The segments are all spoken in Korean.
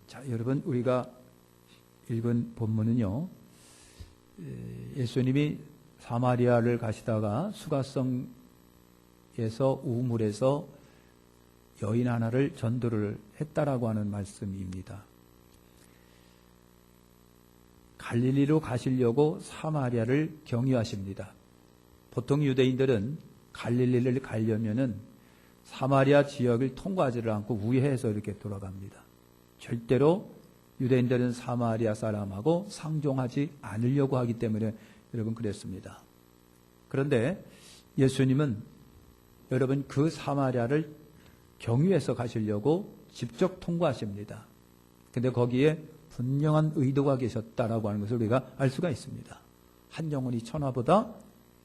자, 여러분, 우리가 읽은 본문은요, 예수님이 사마리아를 가시다가 수가성에서 우물에서 여인 하나를 전도를 했다라고 하는 말씀입니다. 갈릴리로 가시려고 사마리아를 경유하십니다. 보통 유대인들은 갈릴리를 가려면은 사마리아 지역을 통과하지를 않고 우회해서 이렇게 돌아갑니다. 절대로 유대인들은 사마리아 사람하고 상종하지 않으려고 하기 때문에 여러분 그랬습니다. 그런데 예수님은 여러분 그 사마리아를 경유해서 가시려고 직접 통과하십니다. 근데 거기에 분명한 의도가 계셨다라고 하는 것을 우리가 알 수가 있습니다. 한 영혼이 천하보다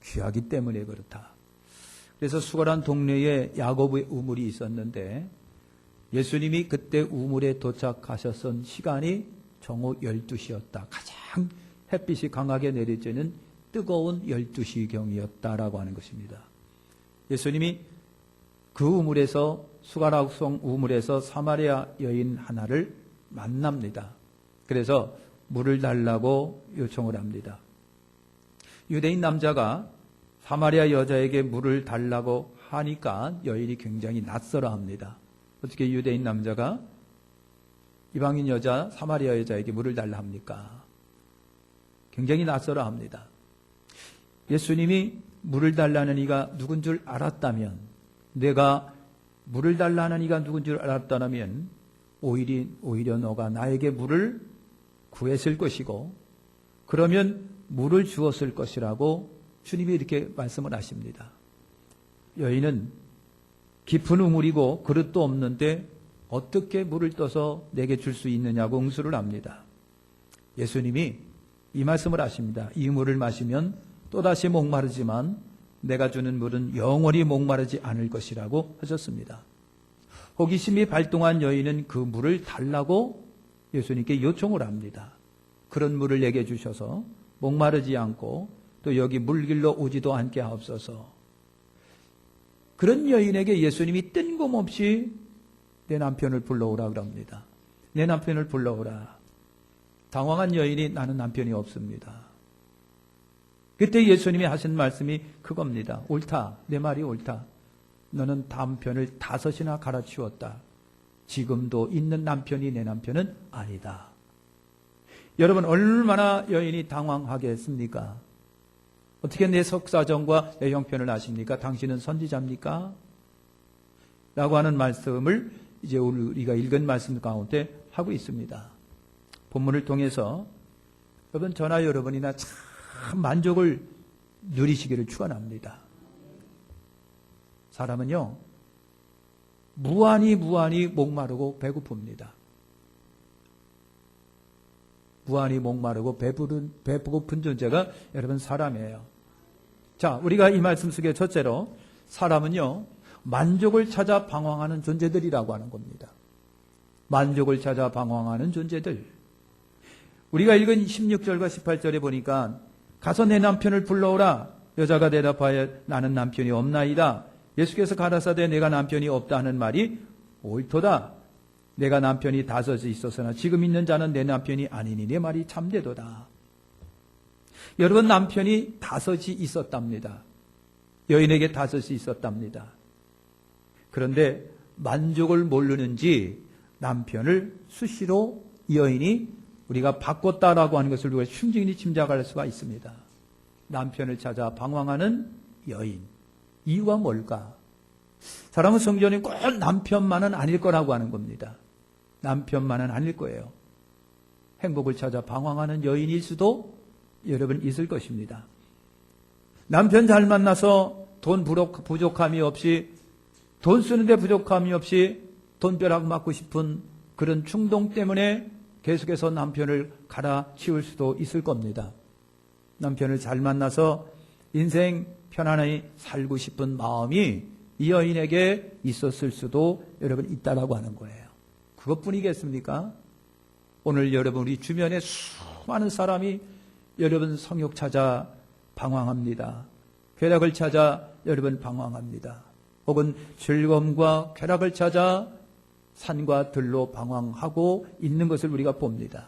귀하기 때문에 그렇다. 그래서 수가란 동네에 야고보의 우물이 있었는데 예수님이 그때 우물에 도착하셨던 시간이 정오 12시였다. 가장 햇빛이 강하게 내리쬐는 뜨거운 12시경이었다라고 하는 것입니다. 예수님이 그 우물에서 수가락성 우물에서 사마리아 여인 하나를 만납니다. 그래서 물을 달라고 요청을 합니다. 유대인 남자가 사마리아 여자에게 물을 달라고 하니까 여인이 굉장히 낯설어 합니다. 어떻게 유대인 남자가 이방인 여자, 사마리아 여자에게 물을 달라 합니까? 굉장히 낯설어 합니다. 예수님이 물을 달라는 이가 누군 줄 알았다면, 내가 물을 달라는 이가 누군 줄 알았다면 오히려 너가 나에게 물을 구했을 것이고 그러면 물을 주었을 것이라고 주님이 이렇게 말씀을 하십니다. 여인은 깊은 우물이고 그릇도 없는데 어떻게 물을 떠서 내게 줄 수 있느냐고 응수를 합니다. 예수님이 이 말씀을 하십니다. 이 물을 마시면 또다시 목마르지만 내가 주는 물은 영원히 목마르지 않을 것이라고 하셨습니다. 호기심이 발동한 여인은 그 물을 달라고 예수님께 요청을 합니다. 그런 물을 내게 주셔서 목마르지 않고 또 여기 물길로 오지도 않게 하옵소서. 그런 여인에게 예수님이 뜬금없이 내 남편을 불러오라 그럽니다. 내 남편을 불러오라. 당황한 여인이 나는 남편이 없습니다. 그때 예수님이 하신 말씀이 그겁니다. 옳다. 내 말이 옳다. 너는 남편을 5이나 갈아치웠다. 지금도 있는 남편이 내 남편은 아니다. 여러분 얼마나 여인이 당황하게 했습니까? 어떻게 내 속사정과 내 형편을 아십니까? 당신은 선지자입니까? 라고 하는 말씀을 이제 우리가 읽은 말씀 가운데 하고 있습니다. 본문을 통해서 여러분 저나 여러분이나 참 만족을 누리시기를 축원합니다. 사람은요 무한히 목마르고 배고픕니다. 무한히 목마르고 배고픈 존재가 여러분 사람이에요. 자, 우리가 이 말씀 속에 첫째로 사람은요 만족을 찾아 방황하는 존재들이라고 하는 겁니다. 만족을 찾아 방황하는 존재들. 우리가 읽은 16절과 18절에 보니까 가서 내 남편을 불러오라. 여자가 대답하여 나는 남편이 없나이다. 예수께서 가라사대 내가 남편이 없다 하는 말이 옳도다. 내가 남편이 5이 있었으나 지금 있는 자는 내 남편이 아니니 내 말이 참되도다. 여러분 남편이 5이 있었답니다. 여인에게 5이 있었답니다. 그런데 만족을 모르는지 남편을 수시로 여인이 우리가 바꿨다라고 하는 것을 우리가 충분히 짐작할 수가 있습니다. 남편을 찾아 방황하는 여인. 이유가 뭘까? 사람은 성전이 꼭 남편만은 아닐 거라고 하는 겁니다. 남편만은 아닐 거예요. 행복을 찾아 방황하는 여인일 수도 여러분 있을 것입니다. 남편 잘 만나서 돈 부족함이 없이 돈 쓰는데 부족함이 없이 돈벼락 맞고 싶은 그런 충동 때문에 계속해서 남편을 갈아치울 수도 있을 겁니다. 남편을 잘 만나서 인생 편안히 살고 싶은 마음이 이 여인에게 있었을 수도 여러분 있다라고 하는 거예요. 그것뿐이겠습니까? 오늘 여러분 우리 주변에 수많은 사람이 여러분 성욕 찾아 방황합니다. 쾌락을 찾아 여러분 방황합니다. 혹은 즐거움과 쾌락을 찾아 산과 들로 방황하고 있는 것을 우리가 봅니다.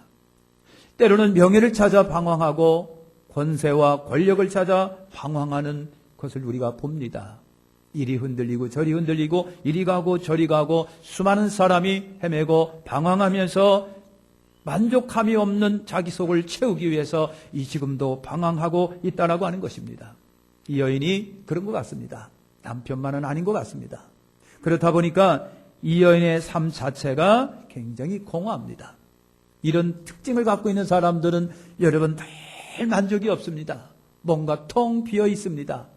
때로는 명예를 찾아 방황하고 권세와 권력을 찾아 방황하는 것을 우리가 봅니다. 이리 흔들리고 저리 흔들리고 이리 가고 저리 가고 수많은 사람이 헤매고 방황하면서 만족함이 없는 자기 속을 채우기 위해서 이 지금도 방황하고 있다라고 하는 것입니다. 이 여인이 그런 것 같습니다. 남편만은 아닌 것 같습니다. 그렇다 보니까 이 여인의 삶 자체가 굉장히 공허합니다. 이런 특징을 갖고 있는 사람들은 여러분 늘 만족이 없습니다. 뭔가 텅 비어 있습니다.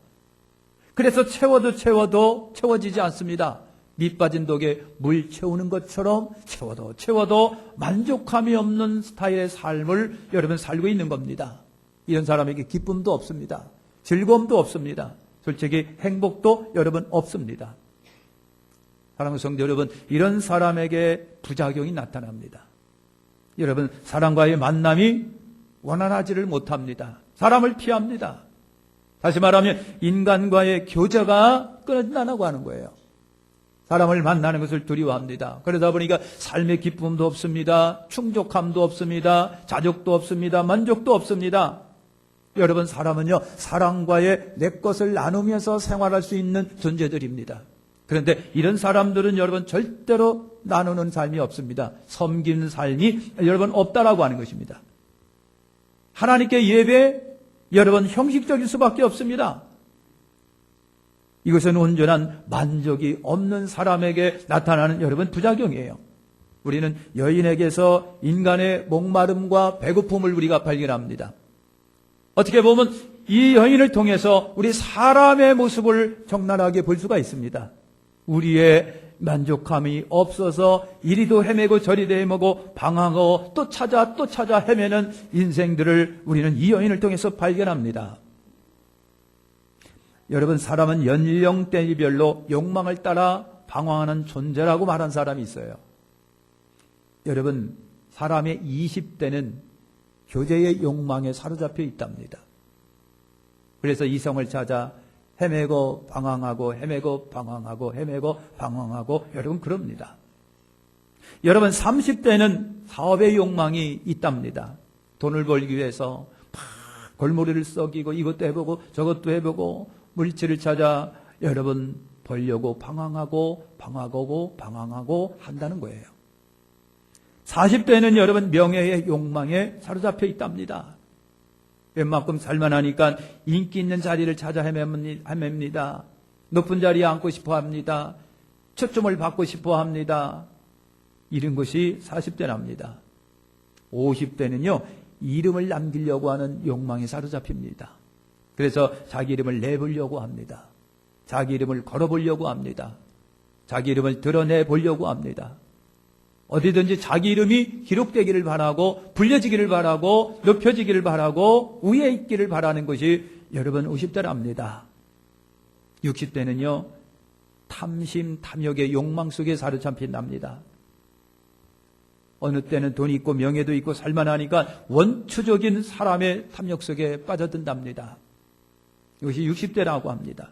그래서 채워도 채워지지 않습니다. 밑 빠진 독에 물 채우는 것처럼 채워도 만족함이 없는 스타일의 삶을 여러분 살고 있는 겁니다. 이런 사람에게 기쁨도 없습니다. 즐거움도 없습니다. 솔직히 행복도 여러분 없습니다. 사랑하는 성도 여러분, 이런 사람에게 부작용이 나타납니다. 여러분, 사람과의 만남이 원활하지를 못합니다. 사람을 피합니다. 다시 말하면 인간과의 교제가 끊어진다고 하는 거예요. 사람을 만나는 것을 두려워합니다. 그러다 보니까 삶의 기쁨도 없습니다. 충족함도 없습니다. 자족도 없습니다. 만족도 없습니다. 여러분, 사람은요, 사람과의 내 것을 나누면서 생활할 수 있는 존재들입니다. 그런데 이런 사람들은 여러분 절대로 나누는 삶이 없습니다. 섬기는 삶이 여러분 없다라고 하는 것입니다. 하나님께 예배, 여러분 형식적일 수밖에 없습니다. 이것은 온전한 만족이 없는 사람에게 나타나는 여러분 부작용이에요. 우리는 여인에게서 인간의 목마름과 배고픔을 우리가 발견합니다. 어떻게 보면 이 여인을 통해서 우리 사람의 모습을 적나라하게 볼 수가 있습니다. 우리의 만족함이 없어서 이리도 헤매고 저리도 헤매고 방황하고 또 찾아 헤매는 인생들을 우리는 이 여인을 통해서 발견합니다. 여러분, 사람은 연령대별로 욕망을 따라 방황하는 존재라고 말한 사람이 있어요. 여러분, 사람의 20대는 교제의 욕망에 사로잡혀 있답니다. 그래서 이성을 찾아 헤매고 방황하고 여러분 그럽니다. 여러분 30대는 사업의 욕망이 있답니다. 돈을 벌기 위해서 막 골머리를 썩이고 이것도 해보고 저것도 해보고 물질을 찾아 여러분 벌려고 방황하고 한다는 거예요. 40대는 여러분 명예의 욕망에 사로잡혀 있답니다. 웬만큼 살만하니까 인기 있는 자리를 찾아 헤맵니다. 높은 자리에 앉고 싶어 합니다. 초점을 받고 싶어 합니다. 이런 것이 40대랍니다. 50대는요, 이름을 남기려고 하는 욕망에 사로잡힙니다. 그래서 자기 이름을 내보려고 합니다. 자기 이름을 걸어보려고 합니다. 자기 이름을 드러내 보려고 합니다. 어디든지 자기 이름이 기록되기를 바라고 불려지기를 바라고 높여지기를 바라고 위에 있기를 바라는 것이 여러분 50대랍니다. 60대는요. 탐심, 탐욕의 욕망 속에 사로잡힌답니다. 어느 때는 돈이 있고 명예도 있고 살만하니까 원초적인 사람의 탐욕 속에 빠져든답니다. 이것이 60대라고 합니다.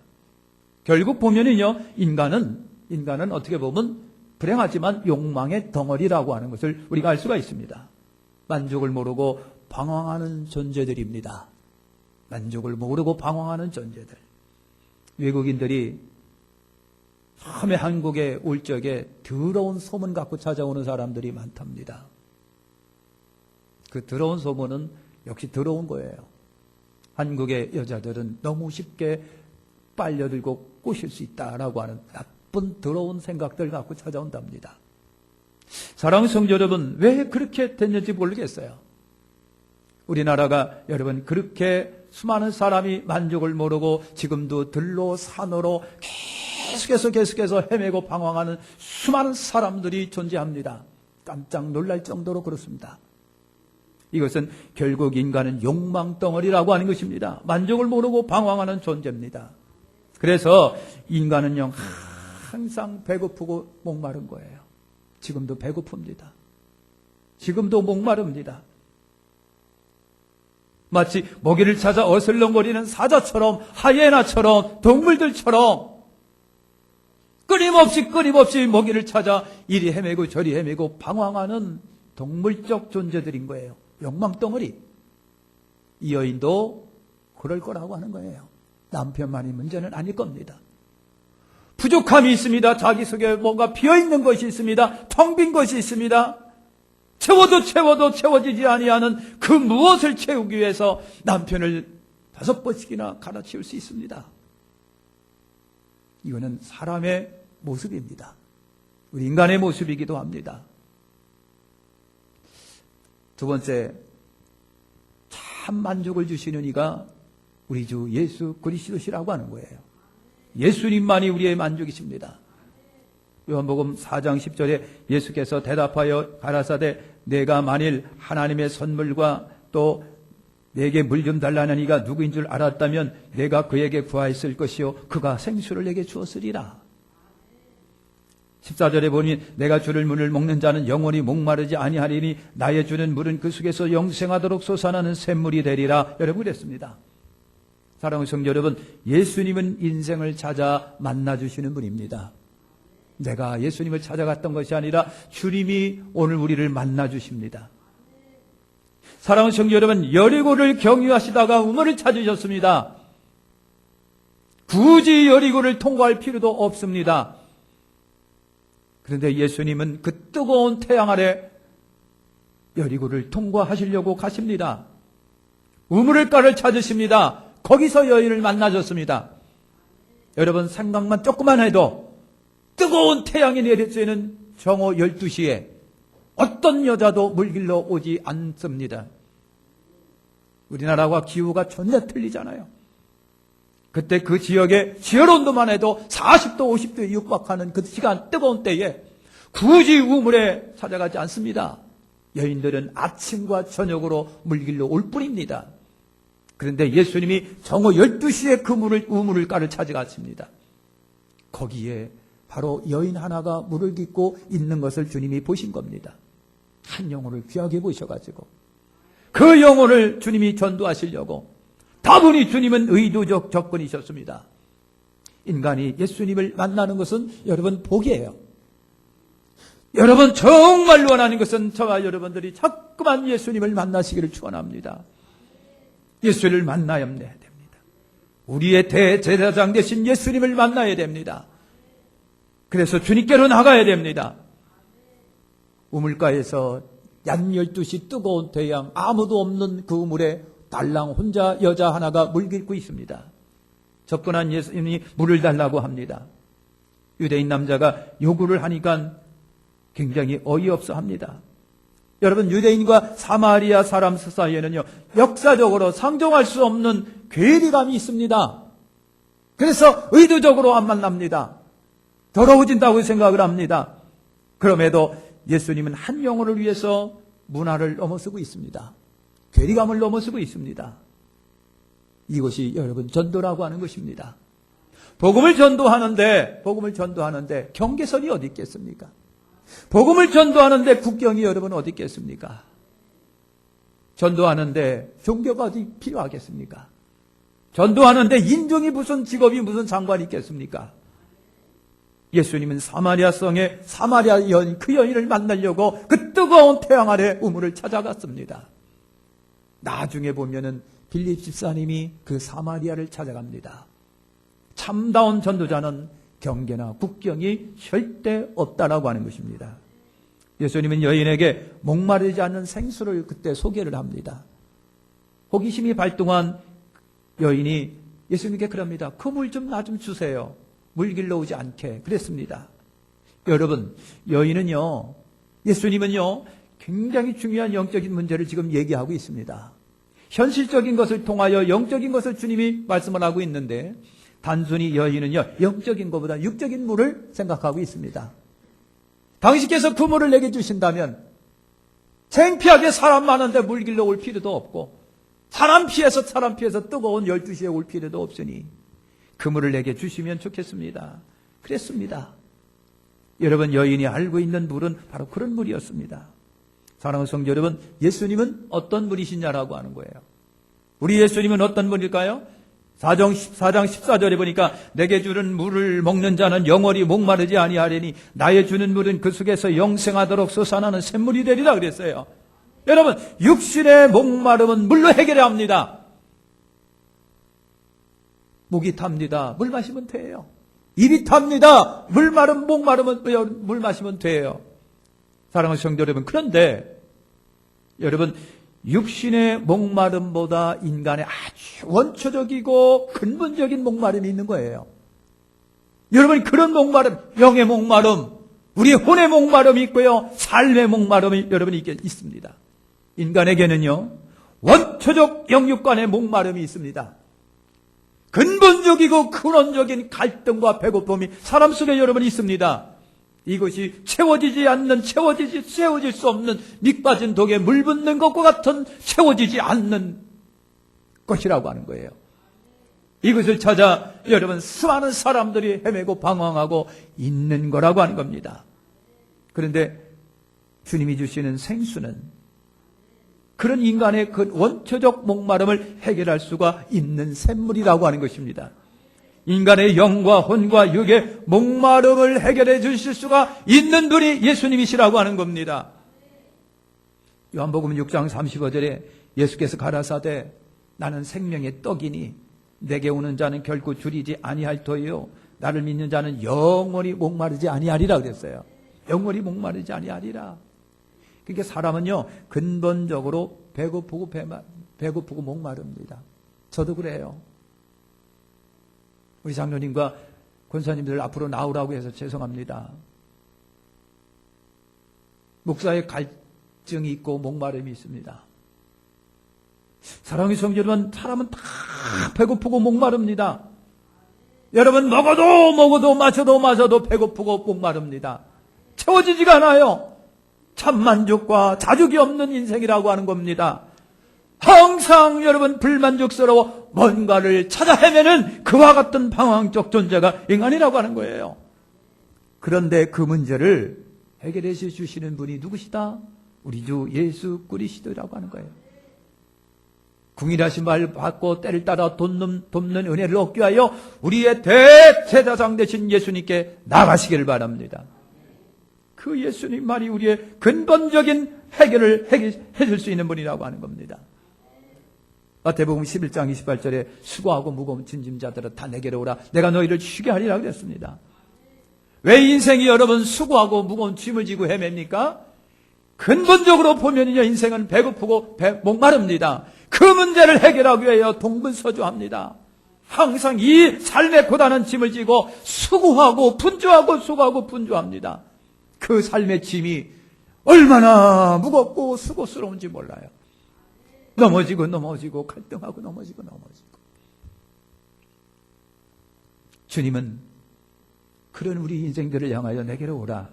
결국 보면은요. 인간은 어떻게 보면 불행하지만 욕망의 덩어리라고 하는 것을 우리가 알 수가 있습니다. 만족을 모르고 방황하는 존재들입니다. 만족을 모르고 방황하는 존재들. 외국인들이 처음에 한국에 올 적에 더러운 소문 갖고 찾아오는 사람들이 많답니다. 그 더러운 소문은 역시 더러운 거예요. 한국의 여자들은 너무 쉽게 빨려들고 꼬실 수 있다라고 하는 나쁜 더러운 생각들 갖고 찾아온답니다. 사랑하는 성도 여러분, 왜 그렇게 됐는지 모르겠어요. 우리나라가 여러분 그렇게 수많은 사람이 만족을 모르고 지금도 들로 산으로 계속해서 헤매고 방황하는 수많은 사람들이 존재합니다. 깜짝 놀랄 정도로 그렇습니다. 이것은 결국 인간은 욕망 덩어리라고 하는 것입니다. 만족을 모르고 방황하는 존재입니다. 그래서 인간은요 항상 배고프고 목마른 거예요. 지금도 배고픕니다. 지금도 목마릅니다. 마치 먹이를 찾아 어슬렁거리는 사자처럼 하이에나처럼 동물들처럼 끊임없이 먹이를 찾아 이리 헤매고 저리 헤매고 방황하는 동물적 존재들인 거예요. 욕망덩어리. 이 여인도 그럴 거라고 하는 거예요. 남편만이 문제는 아닐 겁니다. 부족함이 있습니다. 자기 속에 뭔가 비어있는 것이 있습니다. 텅 빈 것이 있습니다. 채워도 채워지지 아니하는 그 무엇을 채우기 위해서 남편을 5번씩이나 갈아치울 수 있습니다. 이거는 사람의 모습입니다. 우리 인간의 모습이기도 합니다. 두 번째, 참 만족을 주시는 이가 우리 주 예수 그리스도시라고 하는 거예요. 예수님만이 우리의 만족이십니다. 요한복음 4장 10절에 예수께서 대답하여 가라사대 내가 만일 하나님의 선물과 또 내게 물 좀 달라는 이가 누구인 줄 알았다면 내가 그에게 구하였을 것이요 그가 생수를 내게 주었으리라. 14절에 보니 내가 주를 물을 먹는 자는 영원히 목마르지 아니하리니 나의 주는 물은 그 속에서 영생하도록 솟아나는 샘물이 되리라. 여러분 그랬습니다. 사랑하는 성도 여러분, 예수님은 인생을 찾아 만나주시는 분입니다. 내가 예수님을 찾아갔던 것이 아니라 주님이 오늘 우리를 만나주십니다. 사랑하는 성도 여러분, 여리고를 경유하시다가 우물을 찾으셨습니다. 굳이 여리고를 통과할 필요도 없습니다. 그런데 예수님은 그 뜨거운 태양 아래 여리고를 통과하시려고 가십니다. 우물가를 찾으십니다. 거기서 여인을 만나셨습니다. 여러분 생각만 조금만 해도 뜨거운 태양이 내리쬐는 정오 12시에 어떤 여자도 물길로 오지 않습니다. 우리나라와 기후가 전혀 틀리잖아요. 그때 그 지역의 지열 온도만 해도 40도 50도에 육박하는 그 시간 뜨거운 때에 굳이 우물에 찾아가지 않습니다. 여인들은 아침과 저녁으로 물길로 올 뿐입니다. 그런데 예수님이 정오 12시에 그 우물가를 찾아갔습니다. 거기에 바로 여인 하나가 물을 깃고 있는 것을 주님이 보신 겁니다. 한 영혼을 귀하게 보셔가지고 그 영혼을 주님이 전도하시려고 다분히 주님은 의도적 접근이셨습니다. 인간이 예수님을 만나는 것은 여러분 복이에요. 여러분 정말 원하는 것은 저와 여러분들이 자꾸만 예수님을 만나시기를 축원합니다. 예수를 만나야 됩니다. 우리의 대제사장 되신 예수님을 만나야 됩니다. 그래서 주님께로 나가야 됩니다. 우물가에서 얀 12시 뜨거운 태양 아무도 없는 그 우물에 달랑 혼자 여자 하나가 물 깃고 있습니다. 접근한 예수님이 물을 달라고 합니다. 유대인 남자가 요구를 하니까 굉장히 어이없어 합니다. 여러분 유대인과 사마리아 사람 사이에는요 역사적으로 상정할 수 없는 괴리감이 있습니다. 그래서 의도적으로 안 만납니다. 더러워진다고 생각을 합니다. 그럼에도 예수님은 한 영혼을 위해서 문화를 넘어서고 있습니다. 괴리감을 넘어서고 있습니다. 이것이 여러분 전도라고 하는 것입니다. 복음을 전도하는데 경계선이 어디 있겠습니까? 복음을 전도하는데 국경이 여러분 어디 있겠습니까? 전도하는데 종교가 어디 필요하겠습니까? 전도하는데 인종이 무슨 직업이 무슨 상관이 있겠습니까? 예수님은 사마리아 성에 사마리아 여인 그 여인을 만나려고 그 뜨거운 태양 아래 우물을 찾아갔습니다. 나중에 보면은 빌립 집사님이 그 사마리아를 찾아갑니다. 참다운 전도자는 경계나 국경이 절대 없다라고 하는 것입니다. 예수님은 여인에게 목마르지 않는 생수를 그때 소개를 합니다. 호기심이 발동한 여인이 예수님께 그럽니다. 그 물 좀 나 좀 주세요. 물 길러 오지 않게 그랬습니다. 여러분 여인은요 예수님은요 굉장히 중요한 영적인 문제를 지금 얘기하고 있습니다. 현실적인 것을 통하여 영적인 것을 주님이 말씀을 하고 있는데 단순히 여인은요 영적인 것보다 육적인 물을 생각하고 있습니다. 당신께서 그 물을 내게 주신다면 창피하게 사람 많은데 물 길러 올 필요도 없고 사람 피해서 뜨거운 12시에 올 필요도 없으니 그 물을 내게 주시면 좋겠습니다. 그랬습니다. 여러분 여인이 알고 있는 물은 바로 그런 물이었습니다. 사랑하는 성도 여러분, 예수님은 어떤 분이시냐라고 하는 거예요. 우리 예수님은 어떤 분일까요? 4장 14절에 보니까 내게 주는 물을 먹는 자는 영원히 목마르지 아니하리니 나의 주는 물은 그 속에서 영생하도록 솟아나는 샘물이 되리라 그랬어요. 여러분, 육신의 목마름은 물로 해결해야 합니다. 목이 탑니다. 물 마시면 돼요. 입이 탑니다. 목마름은 물 마시면 돼요. 사랑하는 성도 여러분, 그런데 여러분, 육신의 목마름보다 인간의 아주 원초적이고 근본적인 목마름이 있는 거예요. 여러분, 그런 목마름, 영의 목마름, 우리의 혼의 목마름이 있고요, 삶의 목마름이 여러분 있습니다. 인간에게는요, 원초적 영육간의 목마름이 있습니다. 근본적이고 근원적인 갈등과 배고픔이 사람 속에 여러분 있습니다. 이것이 채워질 수 없는 밑빠진 독에 물 붓는 것과 같은 채워지지 않는 것이라고 하는 거예요. 이것을 찾아 여러분 수많은 사람들이 헤매고 방황하고 있는 거라고 하는 겁니다. 그런데 주님이 주시는 생수는 그런 인간의 그 원초적 목마름을 해결할 수가 있는 샘물이라고 하는 것입니다. 인간의 영과 혼과 육의 목마름을 해결해 주실 수가 있는 분이 예수님이시라고 하는 겁니다. 요한복음 6장 35절에 예수께서 가라사대 나는 생명의 떡이니 내게 오는 자는 결코 줄이지 아니할 터이요 나를 믿는 자는 영원히 목마르지 아니하리라 그랬어요. 영원히 목마르지 아니하리라. 그러니까 사람은요 근본적으로 배고프고 목마릅니다. 저도 그래요. 우리 장로님과 권사님들 앞으로 나오라고 해서 죄송합니다. 목사의 갈증이 있고 목마름이 있습니다. 사랑의 성도 여러분, 사람은 다 배고프고 목마릅니다. 여러분, 먹어도 마셔도 배고프고 목마릅니다. 채워지지가 않아요. 참만족과 자족이 없는 인생이라고 하는 겁니다. 항상 여러분 불만족스러워 뭔가를 찾아 헤매는 그와 같은 방황적 존재가 인간이라고 하는 거예요. 그런데 그 문제를 해결해 주시는 분이 누구시다? 우리 주 예수 그리스도라고 하는 거예요. 궁일하신 말 받고 때를 따라 돕는 은혜를 얻기 위하여 우리의 대제사장 되신 예수님께 나가시기를 바랍니다. 그 예수님 말이 우리의 근본적인 해결을 해줄 수 있는 분이라고 하는 겁니다. 마태복음 11장 28절에 수고하고 무거운 짐진 자들아 다 내게로 오라 내가 너희를 쉬게 하리라 그랬습니다. 왜 인생이 여러분 수고하고 무거운 짐을 지고 헤맵니까? 근본적으로 보면요 인생은 배고프고 목마릅니다. 그 문제를 해결하기 위하여 동분서주합니다. 항상 이 삶의 고단한 짐을 지고 수고하고 분주합니다. 그 삶의 짐이 얼마나 무겁고 수고스러운지 몰라요. 넘어지고 갈등하고 넘어지고 주님은 그런 우리 인생들을 향하여 내게로 오라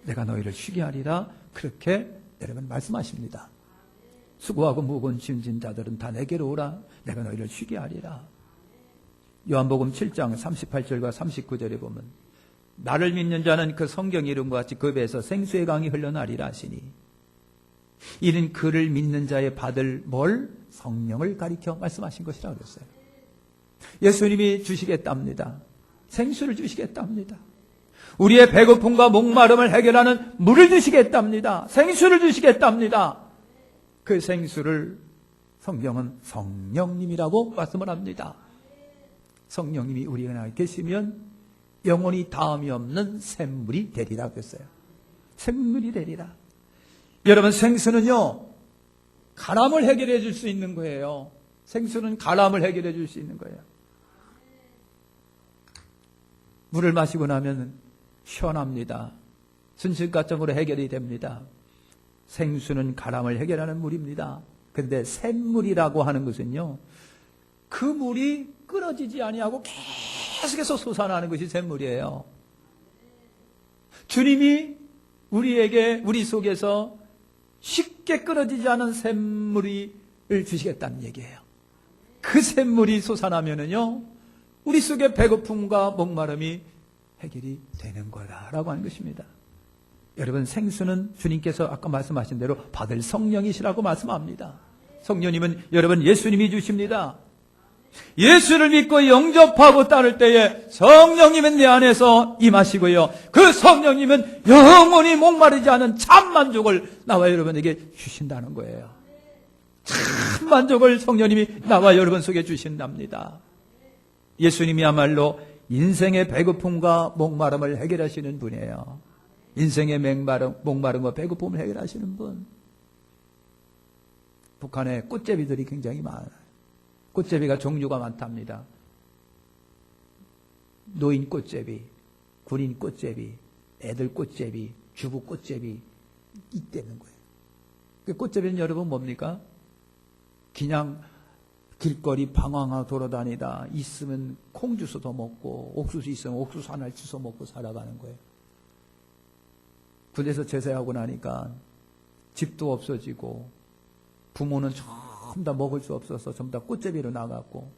내가 너희를 쉬게 하리라 그렇게 여러분 말씀하십니다. 수고하고 무거운 짐진 자들은 다 내게로 오라 내가 너희를 쉬게 하리라. 요한복음 7장 38절과 39절에 보면 나를 믿는 자는 그 성경 이름과 같이 그 배에서 생수의 강이 흘러나리라 하시니 이는 그를 믿는 자의 받을 성령을 가리켜 말씀하신 것이라고 그랬어요. 예수님이 주시겠답니다. 생수를 주시겠답니다. 우리의 배고픔과 목마름을 해결하는 물을 주시겠답니다. 생수를 주시겠답니다. 그 생수를 성경은 성령님이라고 말씀을 합니다. 성령님이 우리 안에 계시면 영원히 다음이 없는 샘물이 되리라 그랬어요. 샘물이 되리라. 여러분 생수는요 가람을 해결해 줄 수 있는 거예요. 생수는 가람을 해결해 줄 수 있는 거예요. 물을 마시고 나면 시원합니다. 순식간적으로 해결이 됩니다. 생수는 가람을 해결하는 물입니다. 그런데 샘물이라고 하는 것은요 그 물이 끊어지지 아니하고 계속해서 솟아나는 것이 샘물이에요. 주님이 우리 속에서 쉽게 끊어지지 않은 샘물을 주시겠다는 얘기예요. 그 샘물이 솟아나면은요 우리 속의 배고픔과 목마름이 해결이 되는 거다라고 하는 것입니다. 여러분 생수는 주님께서 아까 말씀하신 대로 받을 성령이시라고 말씀합니다. 성령님은 여러분 예수님이 주십니다. 예수를 믿고 영접하고 따를 때에 성령님은 내 안에서 임하시고요. 그 성령님은 영원히 목마르지 않은 참 만족을 나와 여러분에게 주신다는 거예요. 참 만족을 성령님이 나와 여러분 속에 주신답니다. 예수님이야말로 인생의 배고픔과 목마름을 해결하시는 분이에요. 인생의 목마름과 배고픔을 해결하시는 분. 북한에 꽃제비들이 굉장히 많아요. 꽃제비가 종류가 많답니다. 노인 꽃제비, 군인 꽃제비, 애들 꽃제비, 주부 꽃제비 있다는 거예요. 그 꽃제비는 여러분 뭡니까? 그냥 길거리 방황하고 돌아다니다 있으면 콩 주워도 먹고 옥수수 있으면 옥수수 하나를 주워 먹고 살아가는 거예요. 군대에서 제사하고 나니까 집도 없어지고 부모는 전부 다 먹을 수 없어서 전부 다 꽃제비로 나갔고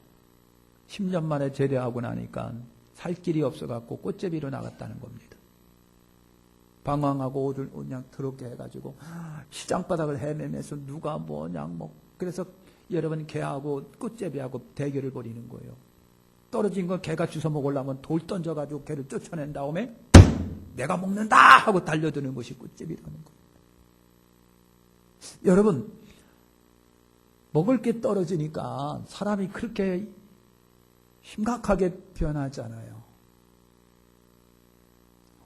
10년 만에 제대하고 나니까 살 길이 없어갖고 꽃제비로 나갔다는 겁니다. 방황하고 옷을 그냥 더럽게 해가지고 시장바닥을 헤매면서 누가 뭐냐 그래서 여러분 개하고 꽃제비하고 대결을 벌이는 거예요. 떨어진 건 개가 주워 먹으려면 돌 던져가지고 개를 쫓아낸 다음에 내가 먹는다 하고 달려드는 것이 꽃제비라는 거예요. 여러분 먹을 게 떨어지니까 사람이 그렇게 심각하게 변하잖아요.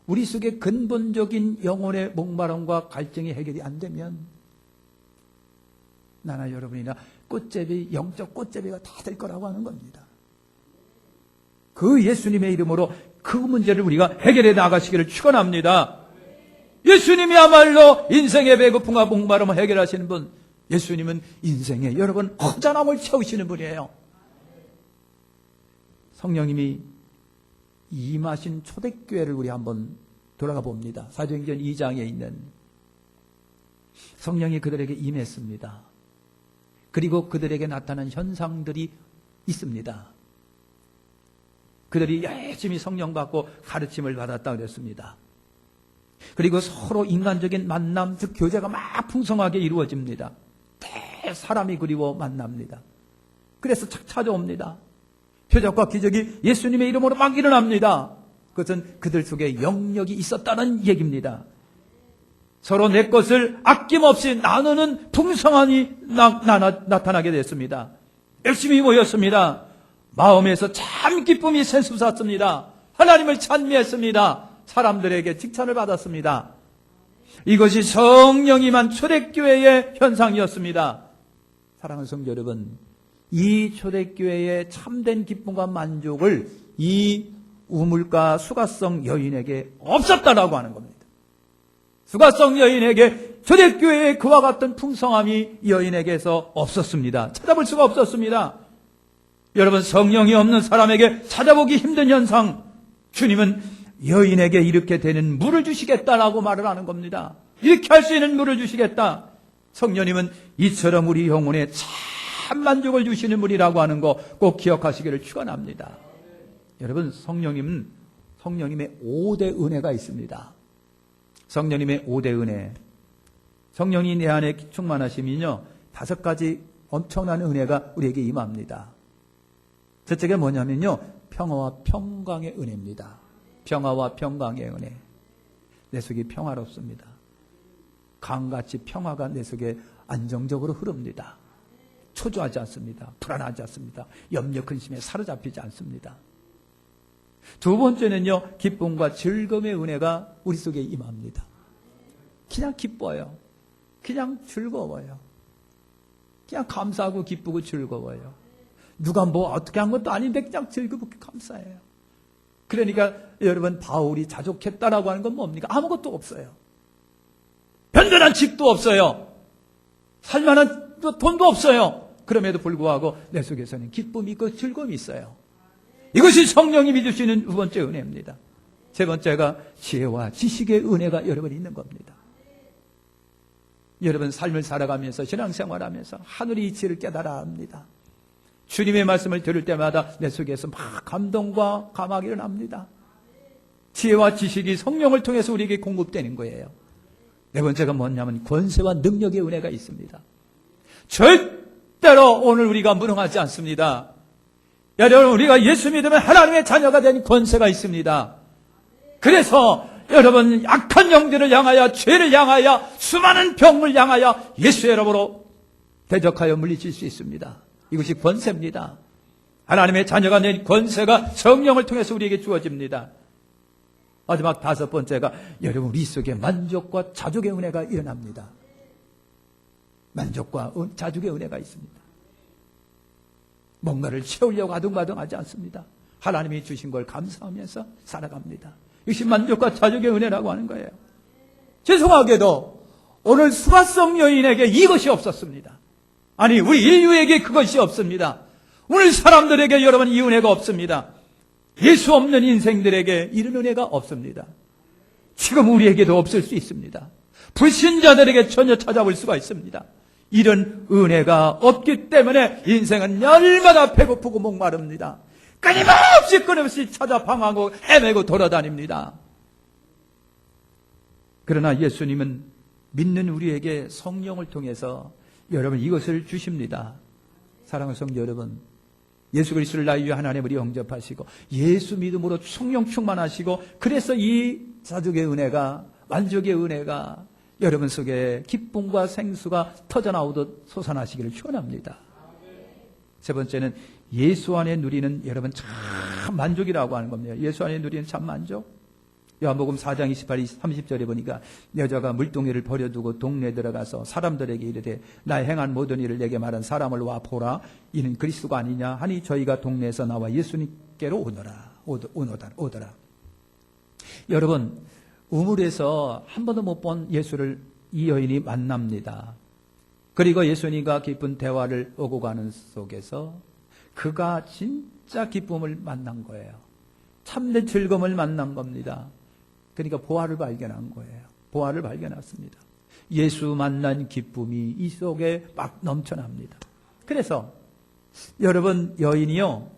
우리 속에 근본적인 영혼의 목마름과 갈증이 해결이 안 되면 나나 여러분이나 꽃제비, 영적 꽃제비가 다 될 거라고 하는 겁니다. 그 예수님의 이름으로 그 문제를 우리가 해결해 나가시기를 축원합니다. 예수님이야말로 인생의 배고픔과 목마름을 해결하시는 분, 예수님은 인생에 여러분 허전함을 채우시는 분이에요. 성령님이 임하신 초대교회를 우리 한번 돌아가 봅니다. 사도행전 2장에 있는 성령이 그들에게 임했습니다. 그리고 그들에게 나타난 현상들이 있습니다. 그들이 열심히 성령 받고 가르침을 받았다 그랬습니다. 그리고 서로 인간적인 만남, 즉 교제가 막 풍성하게 이루어집니다. 사람이 그리워 만납니다. 그래서 착 찾아옵니다. 표적과 기적이 예수님의 이름으로 막 일어납니다. 그것은 그들 속에 영역이 있었다는 얘기입니다. 서로 내 것을 아낌없이 나누는 풍성함이 나타나게 됐습니다. 열심히 모였습니다. 마음에서 참 기쁨이 샘솟았습니다. 하나님을 찬미했습니다. 사람들에게 칭찬을 받았습니다. 이것이 성령이만 초대교회의 현상이었습니다. 사랑하는 성도 여러분, 이 초대교회의 참된 기쁨과 만족을 이 우물가 수가성 여인에게 없었다라고 하는 겁니다. 수가성 여인에게 초대교회의 그와 같은 풍성함이 여인에게서 없었습니다. 찾아볼 수가 없었습니다. 여러분, 성령이 없는 사람에게 찾아보기 힘든 현상, 주님은 여인에게 이렇게 되는 물을 주시겠다라고 말을 하는 겁니다. 이렇게 할 수 있는 물을 주시겠다. 성령님은 이처럼 우리 영혼에 참 만족을 주시는 분이라고 하는 거 꼭 기억하시기를 축원합니다. 여러분, 성령님의 5대 은혜가 있습니다. 성령님의 5대 은혜. 성령이 내 안에 충만하시면요, 5가지 엄청난 은혜가 우리에게 임합니다. 첫째가 뭐냐면요, 평화와 평강의 은혜입니다. 평화와 평강의 은혜. 내 속이 평화롭습니다. 강같이 평화가 내 속에 안정적으로 흐릅니다. 초조하지 않습니다. 불안하지 않습니다. 염려 근심에 사로잡히지 않습니다. 두 번째는요, 기쁨과 즐거움의 은혜가 우리 속에 임합니다. 그냥 기뻐요. 그냥 즐거워요. 그냥 감사하고 기쁘고 즐거워요. 누가 뭐 어떻게 한 것도 아닌데 그냥 즐겁고 감사해요. 그러니까 여러분, 바울이 자족했다라고 하는 건 뭡니까? 아무것도 없어요. 편전한 집도 없어요. 살만한 돈도 없어요. 그럼에도 불구하고 내 속에서는 기쁨이 있고 즐거움이 있어요. 이것이 성령님이 주시는 두 번째 은혜입니다. 세 번째가 지혜와 지식의 은혜가 여러분 있는 겁니다. 여러분, 삶을 살아가면서 신앙생활하면서 하늘의 이치를 깨달아야 합니다. 주님의 말씀을 들을 때마다 내 속에서 막 감동과 감학이 일어납니다. 지혜와 지식이 성령을 통해서 우리에게 공급되는 거예요. 네 번째가 뭐냐면 권세와 능력의 은혜가 있습니다. 절대로 오늘 우리가 무능하지 않습니다. 여러분, 우리가 예수 믿으면 하나님의 자녀가 된 권세가 있습니다. 그래서 여러분, 악한 영들을 향하여, 죄를 향하여, 수많은 병을 향하여 예수의 이름으로 대적하여 물리칠 수 있습니다. 이것이 권세입니다. 하나님의 자녀가 된 권세가 성령을 통해서 우리에게 주어집니다. 마지막 5번째가 여러분, 우리 속에 만족과 자족의 은혜가 일어납니다. 만족과 자족의 은혜가 있습니다. 뭔가를 채우려고 아둥바둥하지 않습니다. 하나님이 주신 걸 감사하면서 살아갑니다. 이것이 만족과 자족의 은혜라고 하는 거예요. 죄송하게도 오늘 수가성 여인에게 이것이 없었습니다. 아니, 우리 인류에게 그것이 없습니다. 오늘 사람들에게 여러분 이 은혜가 없습니다. 예수 없는 인생들에게 이런 은혜가 없습니다. 지금 우리에게도 없을 수 있습니다. 불신자들에게 전혀 찾아볼 수가 있습니다. 이런 은혜가 없기 때문에 인생은 날마다 배고프고 목마릅니다. 끊임없이 찾아 방황하고 헤매고 돌아다닙니다. 그러나 예수님은 믿는 우리에게 성령을 통해서 여러분 이것을 주십니다. 사랑하는 성도 여러분, 예수 그리스도를 나의 주 하나님으로 영접하시고 예수 믿음으로 성령 충만하시고, 그래서 이 자족의 은혜가, 만족의 은혜가 여러분 속에 기쁨과 생수가 터져나오듯 솟아나시기를 축원합니다. 세 번째는 예수 안에 누리는 여러분 참 만족이라고 하는 겁니다. 예수 안에 누리는 참 만족. 요한복음 4장 28, 30절에 보니까 여자가 물동이를 버려두고 동네에 들어가서 사람들에게 이르되 나 행한 모든 일을 내게 말한 사람을 와 보라. 이는 그리스도가 아니냐 하니 저희가 동네에서 나와 예수님께로 오더라. 여러분, 우물에서 한 번도 못 본 예수를 이 여인이 만납니다. 그리고 예수님과 깊은 대화를 오고 가는 속에서 그가 진짜 기쁨을 만난 거예요. 참된 즐거움을 만난 겁니다. 그러니까 보화를 발견한 거예요. 보화를 발견했습니다. 예수 만난 기쁨이 이 속에 막 넘쳐납니다. 그래서 여러분, 여인이요,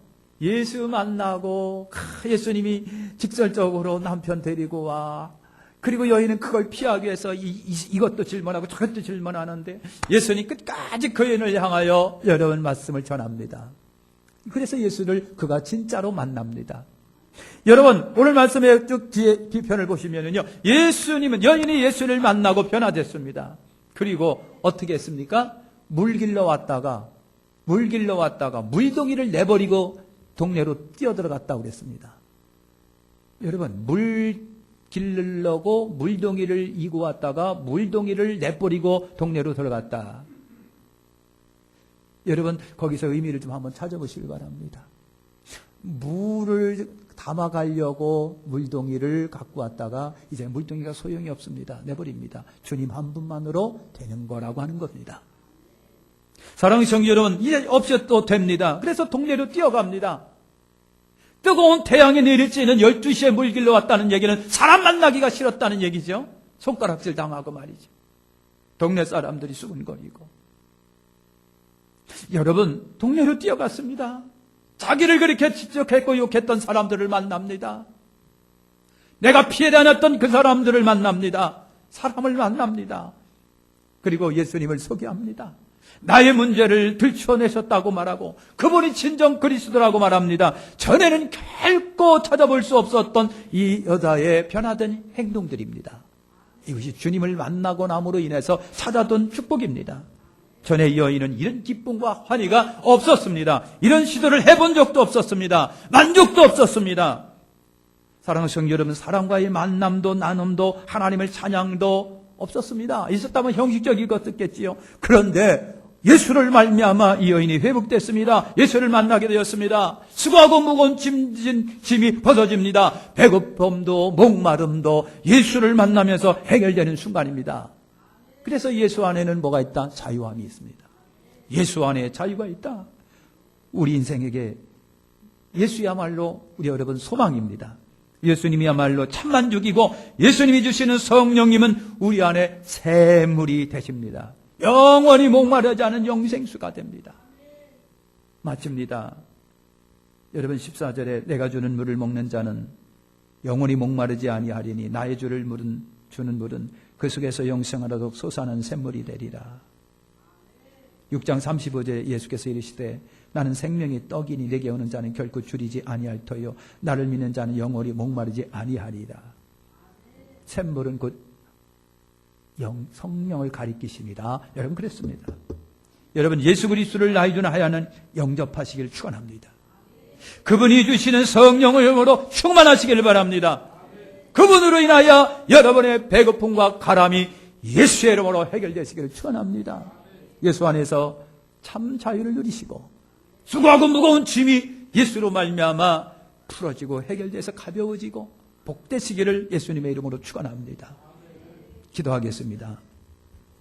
예수 만나고 예수님이 직설적으로 남편 데리고 와. 그리고 여인은 그걸 피하기 위해서 이것도 질문하고 저것도 질문하는데 예수님 끝까지 그 여인을 향하여 여러분 말씀을 전합니다. 그래서 예수를 그가 진짜로 만납니다. 여러분, 오늘 말씀의 쭉 뒤에 뒤편을 보시면요, 예수님은, 여인이 예수를 만나고 변화됐습니다. 그리고 어떻게 했습니까? 물 길러 왔다가 물동이를 내버리고 동네로 뛰어들어갔다고 그랬습니다. 여러분, 물 길르려고 물동이를 이고 왔다가 물동이를 내버리고 동네로 들어갔다. 여러분, 거기서 의미를 좀 한번 찾아보시기 바랍니다. 물을 담아가려고 물동이를 갖고 왔다가 이제 물동이가 소용이 없습니다. 내버립니다. 주님 한 분만으로 되는 거라고 하는 겁니다. 사랑하는 성도 여러분, 이제 없어도 됩니다. 그래서 동네로 뛰어갑니다. 뜨거운 태양이 내리쬐는 12시에 물 길러 왔다는 얘기는 사람 만나기가 싫었다는 얘기죠. 손가락질 당하고 말이죠. 동네 사람들이 수군거리고. 여러분, 동네로 뛰어갔습니다. 자기를 그렇게 지적했고 욕했던 사람들을 만납니다. 내가 피해 다녔던 그 사람들을 만납니다. 사람을 만납니다. 그리고 예수님을 소개합니다. 나의 문제를 들춰내셨다고 말하고 그분이 진정 그리스도라고 말합니다. 전에는 결코 찾아볼 수 없었던 이 여자의 변화된 행동들입니다. 이것이 주님을 만나고 남으로 인해서 찾아던 축복입니다. 전에 이 여인은 이런 기쁨과 환희가 없었습니다. 이런 시도를 해본 적도 없었습니다. 만족도 없었습니다. 사랑하는 성도 여러분, 사람과의 만남도 나눔도 하나님을 찬양도 없었습니다. 있었다면 형식적인 것겠지요. 그런데 예수를 말미암아 이 여인이 회복됐습니다. 예수를 만나게 되었습니다. 수고하고 무거운 짐이 벗어집니다. 배고픔도 목마름도 예수를 만나면서 해결되는 순간입니다. 그래서 예수 안에는 뭐가 있다? 자유함이 있습니다. 예수 안에 자유가 있다. 우리 인생에게 예수야말로 우리 여러분 소망입니다. 예수님이야말로 참만족이고 예수님이 주시는 성령님은 우리 안에 샘물이 되십니다. 영원히 목마르지 않은 영생수가 됩니다. 마칩니다. 여러분 14절에 내가 주는 물을 먹는 자는 영원히 목마르지 아니하리니 나의 주는 물은 그 속에서 영생하도록 솟아난 샘물이 되리라. 6장 35절에 예수께서 이르시되 나는 생명의 떡이니 내게 오는 자는 결코 줄이지 아니할 터요 나를 믿는 자는 영원히 목마르지 아니하리라. 샘물은 곧 성령을 가리키십니다. 여러분 그랬습니다. 여러분 예수 그리스도를 나의 주 하야는 영접하시길 축원합니다. 그분이 주시는 성령을 힘으로 충만하시기를 바랍니다. 그분으로 인하여 여러분의 배고픔과 가람이 예수의 이름으로 해결되시기를 축원합니다. 예수 안에서 참 자유를 누리시고 수고하고 무거운 짐이 예수로 말미암아 풀어지고 해결돼서 가벼워지고 복되시기를 예수님의 이름으로 축원합니다. 기도하겠습니다.